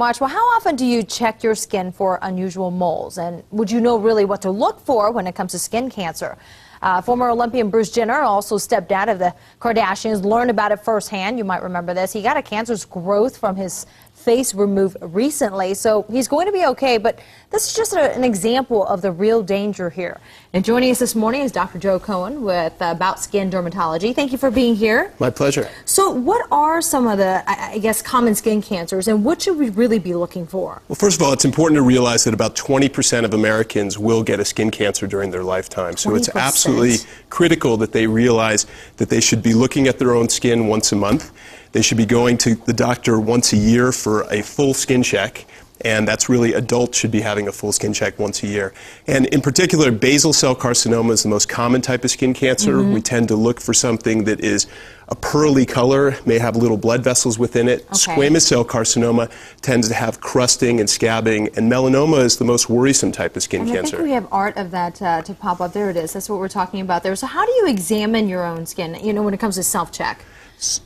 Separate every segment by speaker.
Speaker 1: Much. Well, how often do you check your skin for unusual moles? And would you know really what to look for when it comes to skin cancer? Former Olympian Bruce Jenner also stepped out of the Kardashians, learned about it firsthand. You might remember this. He got a cancerous growth from his face removed recently, so he's going to be okay, but this is just an example of the real danger here. And joining us this morning is Dr. Cohen with About Skin Dermatology. Thank you for being here.
Speaker 2: My pleasure.
Speaker 1: So what are some of the, I guess, common skin cancers, and what should we really be looking for?
Speaker 2: Well, first of all, it's important to realize that about 20% of Americans will get a skin cancer during their lifetime. So 20%. It's absolutely critical that they realize that they should be looking at their own skin once a month. They should be going to the doctor once a year for a full skin check. And that's really, adults should be having a full skin check once a year. And in particular, basal cell carcinoma is the most common type of skin cancer. We tend to look for something that is a pearly color, may have little blood vessels within it. Squamous cell carcinoma tends to have crusting and scabbing, and melanoma is the most worrisome type of skin cancer.
Speaker 1: I think we have art of that to pop up. There it is. That's what we're talking about there. So how do you examine your own skin, when it comes to self-check?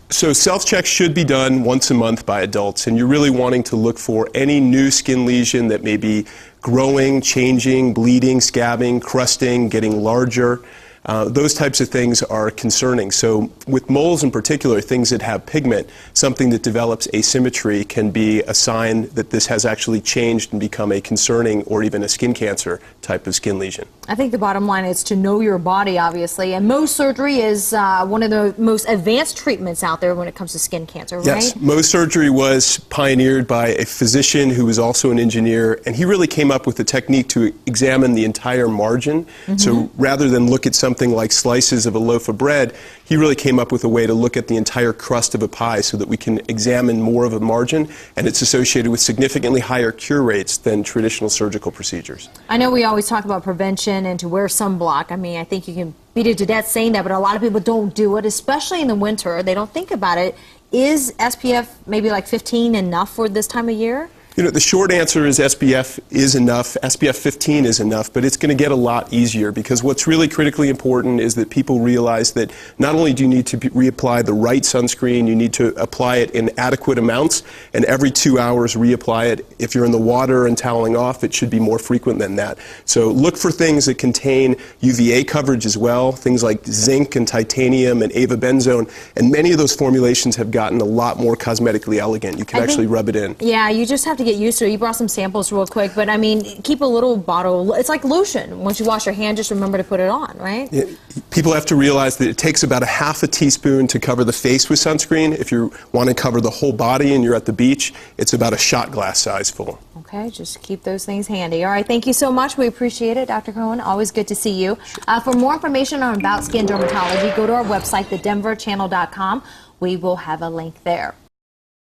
Speaker 2: So self-check should be done once a month by adults, and you're really wanting to look for any new skin lesion that may be growing, changing, bleeding, scabbing, crusting, getting larger. Those types of things are concerning. So with moles in particular, things that have pigment, something that develops asymmetry can be a sign that this has actually changed and become a concerning or even a skin cancer type of skin lesion.
Speaker 1: I think the bottom line is to know your body, obviously, and Mohs surgery is one of the most advanced treatments out there when it comes to skin cancer, right?
Speaker 2: Yes, Mohs surgery was pioneered by a physician who was also an engineer, and he really came up with a technique to examine the entire margin. So rather than look at something like slices of a loaf of bread, he really came up with a way to look at the entire crust of a pie so that we can examine more of a margin, and it's associated with significantly higher cure rates than traditional surgical procedures.
Speaker 1: I know we always talk about prevention and to wear sunblock. I mean, I think you can beat it to death saying that, but a lot of people don't do it, especially in the winter. They don't think about it. Is SPF maybe like 15 enough for this time of year?
Speaker 2: The short answer is SPF is enough. SPF 15 is enough, but it's going to get a lot easier because what's really critically important is that people realize that not only do you need to reapply the right sunscreen, you need to apply it in adequate amounts, and every 2 hours reapply it. If you're in the water and toweling off, it should be more frequent than that. So look for things that contain UVA coverage as well, things like zinc and titanium and avobenzone, and many of those formulations have gotten a lot more cosmetically elegant. You can actually rub it in.
Speaker 1: Yeah, you just have to get used to it. You brought some samples real quick, but I mean, keep a little bottle. It's like lotion. Once you wash your hand, just remember to put it on, right?
Speaker 2: Yeah, people have to realize that it takes about a half a teaspoon to cover the face with sunscreen. If you want to cover the whole body and you're at the beach, it's about a shot glass size full.
Speaker 1: Okay, just keep those things handy. All right, thank you so much. We appreciate it, Dr. Cohen. Always good to see you. For more information on About Skin Dermatology, go to our website, thedenverchannel.com. We will have a link there.